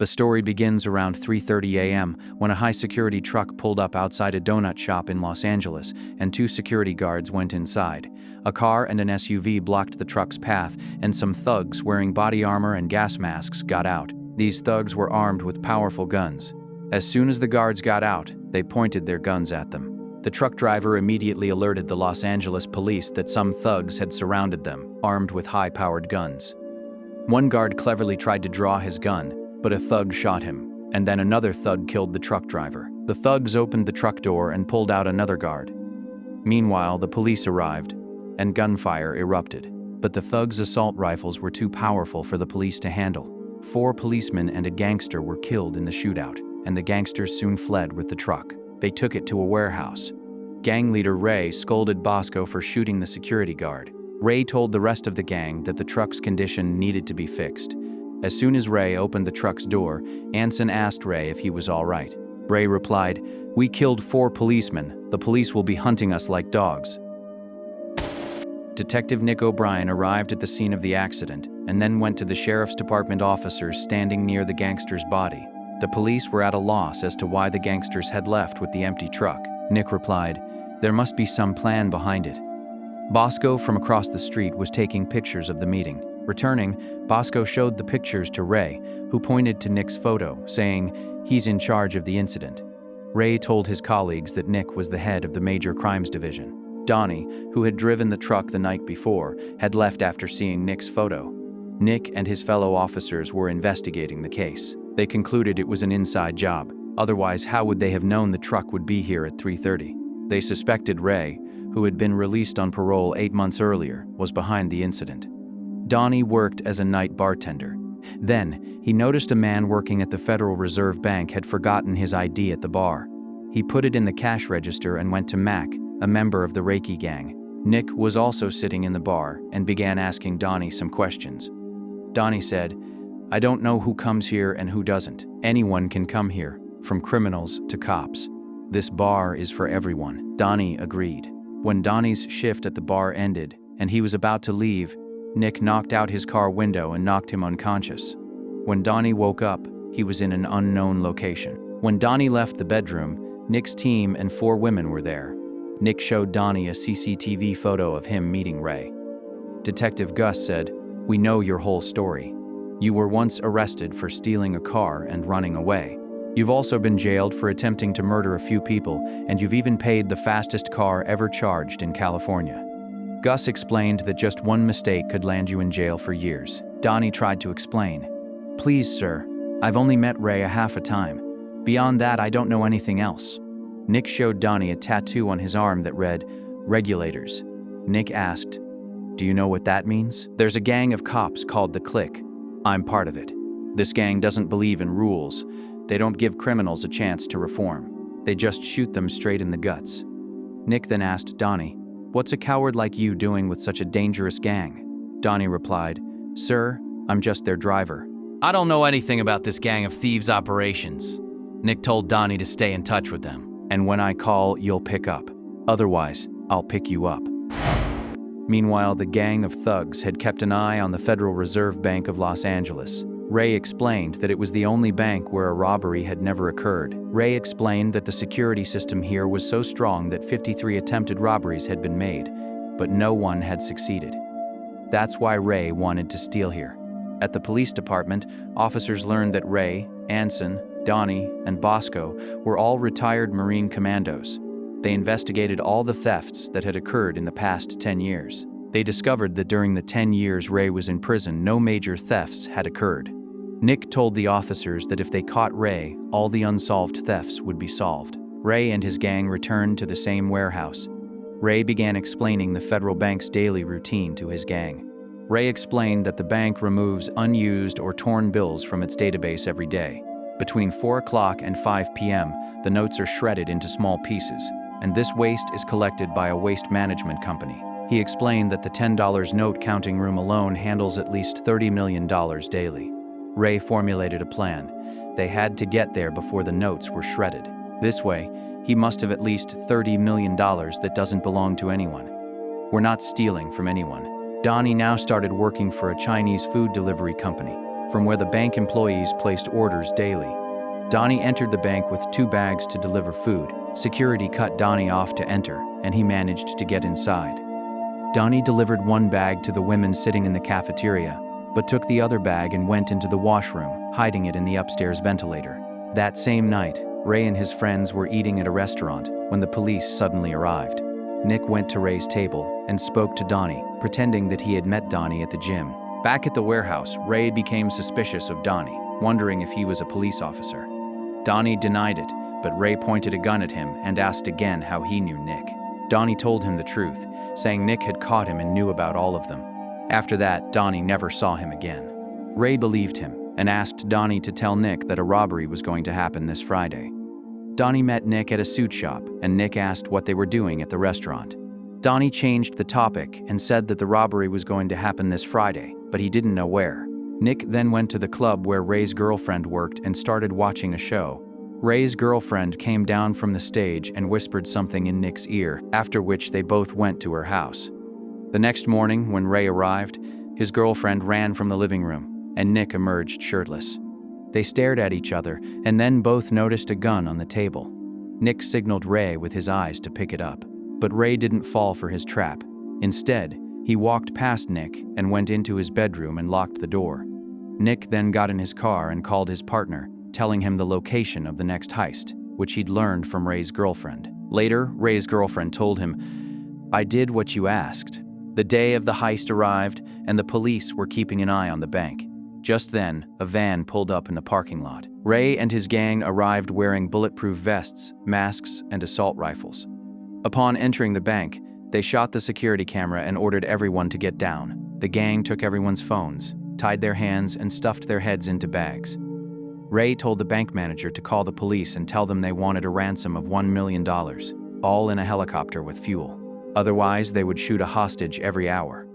The story begins around 3:30 a.m. when a high-security truck pulled up outside a donut shop in Los Angeles, and two security guards went inside. A car and an SUV blocked the truck's path, and some thugs wearing body armor and gas masks got out. These thugs were armed with powerful guns. As soon as the guards got out, they pointed their guns at them. The truck driver immediately alerted the Los Angeles police that some thugs had surrounded them, armed with high-powered guns. One guard cleverly tried to draw his gun, but a thug shot him, and then another thug killed the truck driver. The thugs opened the truck door and pulled out another guard. Meanwhile, the police arrived, and gunfire erupted. But the thugs' assault rifles were too powerful for the police to handle. 4 policemen and a gangster were killed in the shootout, and the gangsters soon fled with the truck. They took it to a warehouse. Gang leader Ray scolded Bosco for shooting the security guard. Ray told the rest of the gang that the truck's condition needed to be fixed. As soon as Ray opened the truck's door, Anson asked Ray if he was all right. Ray replied, "We killed 4 policemen. The police will be hunting us like dogs." Detective Nick O'Brien arrived at the scene of the accident and then went to the sheriff's department officers standing near the gangster's body. The police were at a loss as to why the gangsters had left with the empty truck. Nick replied, "There must be some plan behind it." Bosco from across the street was taking pictures of the meeting. Returning, Bosco showed the pictures to Ray, who pointed to Nick's photo, saying he's in charge of the incident. Ray told his colleagues that Nick was the head of the Major Crimes Division. Donnie, who had driven the truck the night before, had left after seeing Nick's photo. Nick and his fellow officers were investigating the case. They concluded it was an inside job. Otherwise, how would they have known the truck would be here at 3:30? They suspected Ray, who had been released on parole 8 months earlier, was behind the incident. Donnie worked as a night bartender. Then, he noticed a man working at the Federal Reserve Bank had forgotten his ID at the bar. He put it in the cash register and went to Mac, a member of the Reiki gang. Nick was also sitting in the bar and began asking Donnie some questions. Donnie said, "I don't know who comes here and who doesn't. Anyone can come here, from criminals to cops. This bar is for everyone." Donnie agreed. When Donnie's shift at the bar ended and he was about to leave, Nick knocked out his car window and knocked him unconscious. When Donnie woke up, he was in an unknown location. When Donnie left the bedroom, Nick's team and 4 women were there. Nick showed Donnie a CCTV photo of him meeting Ray. Detective Gus said, "We know your whole story. You were once arrested for stealing a car and running away. You've also been jailed for attempting to murder a few people, and you've even paid the fastest car ever charged in California." Gus explained that just one mistake could land you in jail for years. Donnie tried to explain. "Please, sir, I've only met Ray a half a time. Beyond that, I don't know anything else." Nick showed Donnie a tattoo on his arm that read, "Regulators." Nick asked, "Do you know what that means?" "There's a gang of cops called the Clique. I'm part of it. This gang doesn't believe in rules. They don't give criminals a chance to reform. They just shoot them straight in the guts." Nick then asked Donnie, "What's a coward like you doing with such a dangerous gang?" Donnie replied, "Sir, I'm just their driver. I don't know anything about this gang of thieves' operations." Nick told Donnie to stay in touch with them. "And when I call, you'll pick up. Otherwise, I'll pick you up." Meanwhile, the gang of thugs had kept an eye on the Federal Reserve Bank of Los Angeles. Ray explained that it was the only bank where a robbery had never occurred. Ray explained that the security system here was so strong that 53 attempted robberies had been made, but no one had succeeded. That's why Ray wanted to steal here. At the police department, officers learned that Ray, Anson, Donnie, and Bosco were all retired Marine commandos. They investigated all the thefts that had occurred in the past 10 years. They discovered that during the 10 years Ray was in prison, no major thefts had occurred. Nick told the officers that if they caught Ray, all the unsolved thefts would be solved. Ray and his gang returned to the same warehouse. Ray began explaining the federal bank's daily routine to his gang. Ray explained that the bank removes unused or torn bills from its database every day. Between 4 o'clock and 5 p.m., the notes are shredded into small pieces, and this waste is collected by a waste management company. He explained that the $10 note counting room alone handles at least $30 million daily. Ray formulated a plan. They had to get there before the notes were shredded. This way, he must have at least $30 million that doesn't belong to anyone. We're not stealing from anyone. Donnie now started working for a Chinese food delivery company. from where the bank employees placed orders daily. Donnie entered the bank with 2 bags to deliver food. Security cut Donnie off to enter, and he managed to get inside. Donnie delivered 1 bag to the women sitting in the cafeteria, but took the other bag and went into the washroom, hiding it in the upstairs ventilator. That same night, Ray and his friends were eating at a restaurant when the police suddenly arrived. Nick went to Ray's table and spoke to Donnie, pretending that he had met Donnie at the gym. Back at the warehouse, Ray became suspicious of Donnie, wondering if he was a police officer. Donnie denied it, but Ray pointed a gun at him and asked again how he knew Nick. Donnie told him the truth, saying Nick had caught him and knew about all of them. After that, Donnie never saw him again. Ray believed him and asked Donnie to tell Nick that a robbery was going to happen this Friday. Donnie met Nick at a suit shop, and Nick asked what they were doing at the restaurant. Donnie changed the topic and said that the robbery was going to happen this Friday, but he didn't know where. Nick then went to the club where Ray's girlfriend worked and started watching a show. Ray's girlfriend came down from the stage and whispered something in Nick's ear, after which they both went to her house. The next morning, when Ray arrived, his girlfriend ran from the living room, and Nick emerged shirtless. They stared at each other, and then both noticed a gun on the table. Nick signaled Ray with his eyes to pick it up, but Ray didn't fall for his trap. Instead, he walked past Nick and went into his bedroom and locked the door. Nick then got in his car and called his partner, telling him the location of the next heist, which he'd learned from Ray's girlfriend. Later, Ray's girlfriend told him, "I did what you asked." The day of the heist arrived, and the police were keeping an eye on the bank. Just then, a van pulled up in the parking lot. Ray and his gang arrived wearing bulletproof vests, masks, and assault rifles. Upon entering the bank, they shot the security camera and ordered everyone to get down. The gang took everyone's phones, tied their hands, and stuffed their heads into bags. Ray told the bank manager to call the police and tell them they wanted a ransom of $1 million, all in a helicopter with fuel. Otherwise, they would shoot a hostage every hour.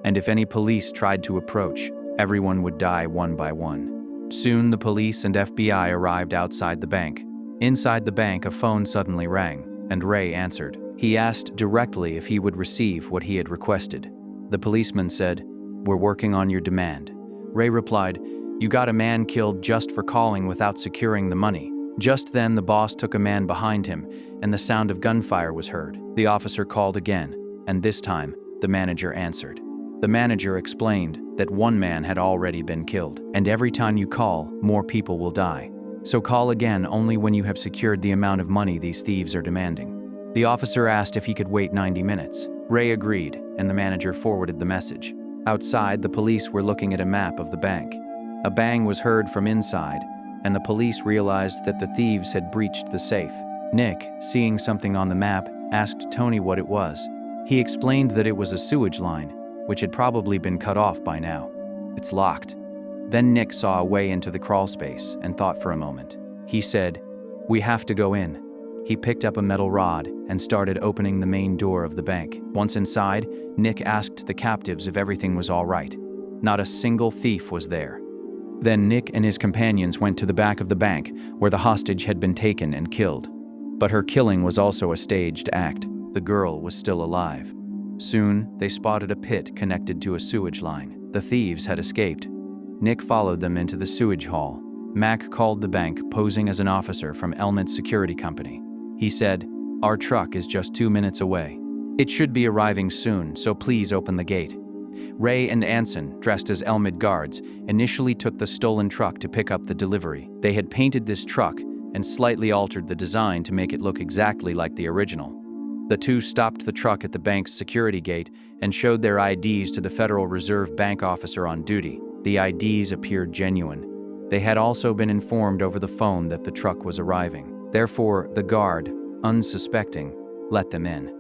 And if any police tried to approach, everyone would die one by one. Soon, the police and FBI arrived outside the bank. Inside the bank, a phone suddenly rang, and Ray answered. He asked directly if he would receive what he had requested. The policeman said, "We're working on your demand." Ray replied, "You got a man killed just for calling without securing the money." Just then, the boss took a man behind him, and the sound of gunfire was heard. The officer called again, and this time, the manager answered. The manager explained that one man had already been killed, and every time you call, more people will die. So call again only when you have secured the amount of money these thieves are demanding. The officer asked if he could wait 90 minutes. Ray agreed, and the manager forwarded the message. Outside, the police were looking at a map of the bank. A bang was heard from inside, and the police realized that the thieves had breached the safe. Nick, seeing something on the map, asked Tony what it was. He explained that it was a sewage line, which had probably been cut off by now. "It's locked." Then Nick saw a way into the crawl space and thought for a moment. He said, "We have to go in." He picked up a metal rod and started opening the main door of the bank. Once inside, Nick asked the captives if everything was all right. Not a single thief was there. Then Nick and his companions went to the back of the bank, where the hostage had been taken and killed. But her killing was also a staged act. The girl was still alive. Soon, they spotted a pit connected to a sewage line. The thieves had escaped. Nick followed them into the sewage hall. Mac called the bank, posing as an officer from Elmit Security Company. He said, "Our truck is just 2 minutes away. It should be arriving soon, so please open the gate." Ray and Anson, dressed as Elmid guards, initially took the stolen truck to pick up the delivery. They had painted this truck and slightly altered the design to make it look exactly like the original. The two stopped the truck at the bank's security gate and showed their IDs to the Federal Reserve Bank officer on duty. The IDs appeared genuine. They had also been informed over the phone that the truck was arriving. Therefore, the guard, unsuspecting, let them in.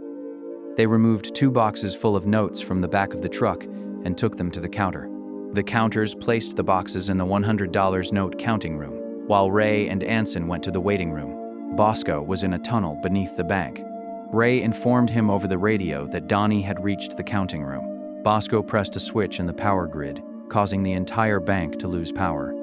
They removed 2 boxes full of notes from the back of the truck and took them to the counter. The counters placed the boxes in the $100 note counting room, while Ray and Anson went to the waiting room. Bosco was in a tunnel beneath the bank. Ray informed him over the radio that Donnie had reached the counting room. Bosco pressed a switch in the power grid, causing the entire bank to lose power.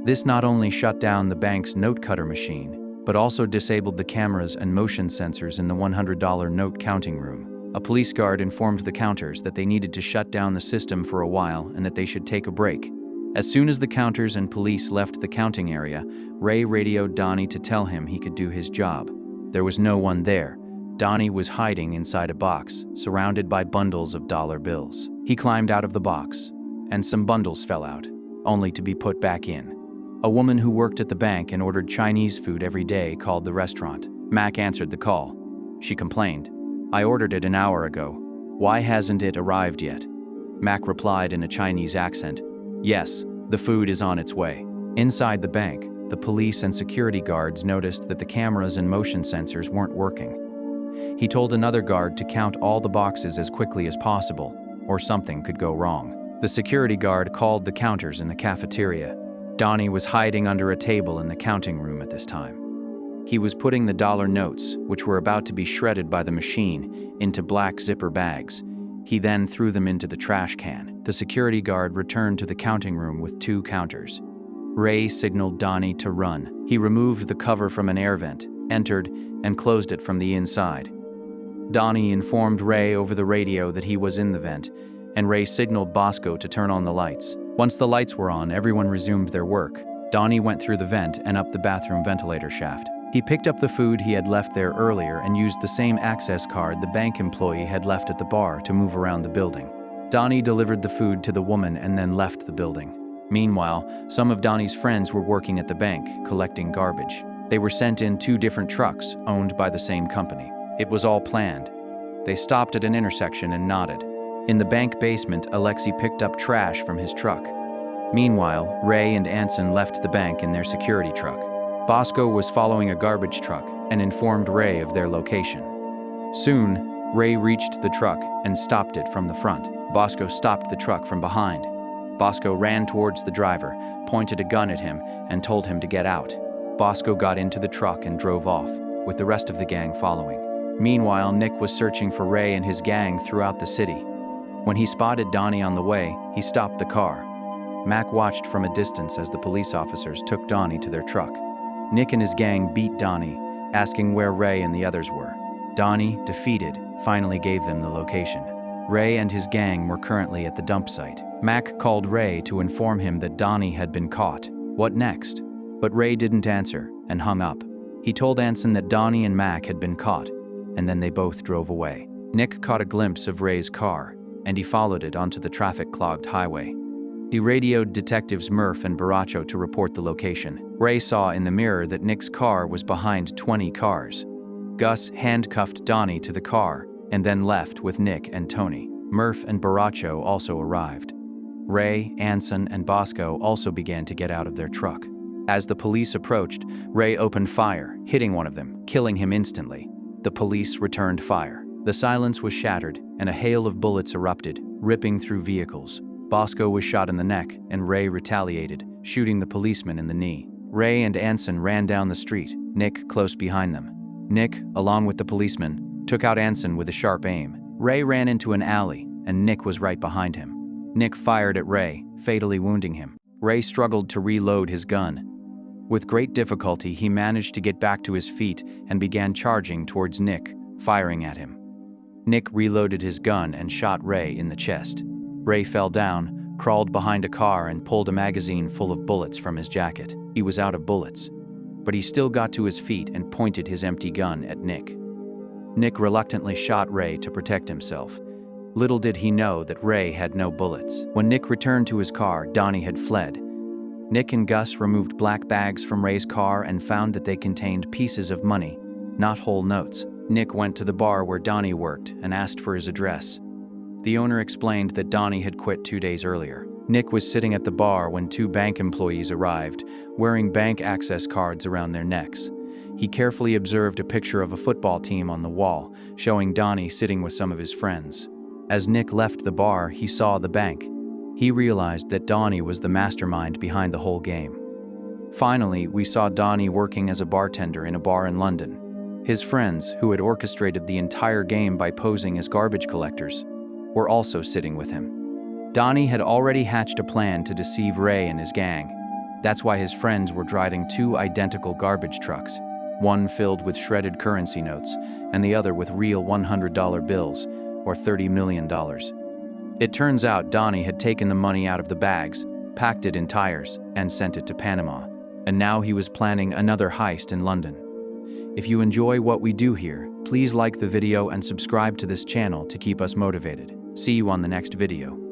This not only shut down the bank's note cutter machine, but also disabled the cameras and motion sensors in the $100 note counting room. A police guard informed the counters that they needed to shut down the system for a while and that they should take a break. As soon as the counters and police left the counting area, Ray radioed Donnie to tell him he could do his job. There was no one there. Donnie was hiding inside a box, surrounded by bundles of dollar bills. He climbed out of the box, and some bundles fell out, only to be put back in. A woman who worked at the bank and ordered Chinese food every day called the restaurant. Mac answered the call. She complained, "I ordered it an hour ago. Why hasn't it arrived yet?" Mac replied in a Chinese accent, "Yes, the food is on its way." Inside the bank, the police and security guards noticed that the cameras and motion sensors weren't working. He told another guard to count all the boxes as quickly as possible, or something could go wrong. The security guard called the counters in the cafeteria. Donnie was hiding under a table in the counting room at this time. He was putting the dollar notes, which were about to be shredded by the machine, into black zipper bags. He then threw them into the trash can. The security guard returned to the counting room with 2 counters. Ray signaled Donnie to run. He removed the cover from an air vent, entered, and closed it from the inside. Donnie informed Ray over the radio that he was in the vent, and Ray signaled Bosco to turn on the lights. Once the lights were on, everyone resumed their work. Donnie went through the vent and up the bathroom ventilator shaft. He picked up the food he had left there earlier and used the same access card the bank employee had left at the bar to move around the building. Donnie delivered the food to the woman and then left the building. Meanwhile, some of Donnie's friends were working at the bank, collecting garbage. They were sent in 2 different trucks, owned by the same company. It was all planned. They stopped at an intersection and nodded. In the bank basement, Alexei picked up trash from his truck. Meanwhile, Ray and Anson left the bank in their security truck. Bosco was following a garbage truck and informed Ray of their location. Soon, Ray reached the truck and stopped it from the front. Bosco stopped the truck from behind. Bosco ran towards the driver, pointed a gun at him, and told him to get out. Bosco got into the truck and drove off, with the rest of the gang following. Meanwhile, Nick was searching for Ray and his gang throughout the city. When he spotted Donnie on the way, he stopped the car. Mac watched from a distance as the police officers took Donnie to their truck. Nick and his gang beat Donnie, asking where Ray and the others were. Donnie, defeated, finally gave them the location. Ray and his gang were currently at the dump site. Mac called Ray to inform him that Donnie had been caught. What next? But Ray didn't answer and hung up. He told Anson that Donnie and Mac had been caught, and then they both drove away. Nick caught a glimpse of Ray's car, and he followed it onto the traffic-clogged highway. He radioed detectives Murph and Baracho to report the location. Ray saw in the mirror that Nick's car was behind 20 cars. Gus handcuffed Donnie to the car and then left with Nick and Tony. Murph and Baracho also arrived. Ray, Anson, and Bosco also began to get out of their truck. As the police approached, Ray opened fire, hitting one of them, killing him instantly. The police returned fire. The silence was shattered, and a hail of bullets erupted, ripping through vehicles. Bosco was shot in the neck, and Ray retaliated, shooting the policeman in the knee. Ray and Anson ran down the street, Nick close behind them. Nick, along with the policeman, took out Anson with a sharp aim. Ray ran into an alley, and Nick was right behind him. Nick fired at Ray, fatally wounding him. Ray struggled to reload his gun. With great difficulty, he managed to get back to his feet and began charging towards Nick, firing at him. Nick reloaded his gun and shot Ray in the chest. Ray fell down, crawled behind a car, and pulled a magazine full of bullets from his jacket. He was out of bullets, but he still got to his feet and pointed his empty gun at Nick. Nick reluctantly shot Ray to protect himself. Little did he know that Ray had no bullets. When Nick returned to his car, Donnie had fled. Nick and Gus removed black bags from Ray's car and found that they contained pieces of money, not whole notes. Nick went to the bar where Donnie worked and asked for his address. The owner explained that Donnie had quit 2 days earlier. Nick was sitting at the bar when 2 bank employees arrived, wearing bank access cards around their necks. He carefully observed a picture of a football team on the wall, showing Donnie sitting with some of his friends. As Nick left the bar, he saw the bank. He realized that Donnie was the mastermind behind the whole game. Finally, we saw Donnie working as a bartender in a bar in London. His friends, who had orchestrated the entire game by posing as garbage collectors, were also sitting with him. Donnie had already hatched a plan to deceive Ray and his gang. That's why his friends were driving 2 identical garbage trucks, one filled with shredded currency notes and the other with real $100 bills, or $30 million. It turns out Donnie had taken the money out of the bags, packed it in tires, and sent it to Panama. And now he was planning another heist in London. If you enjoy what we do here, please like the video and subscribe to this channel to keep us motivated. See you on the next video.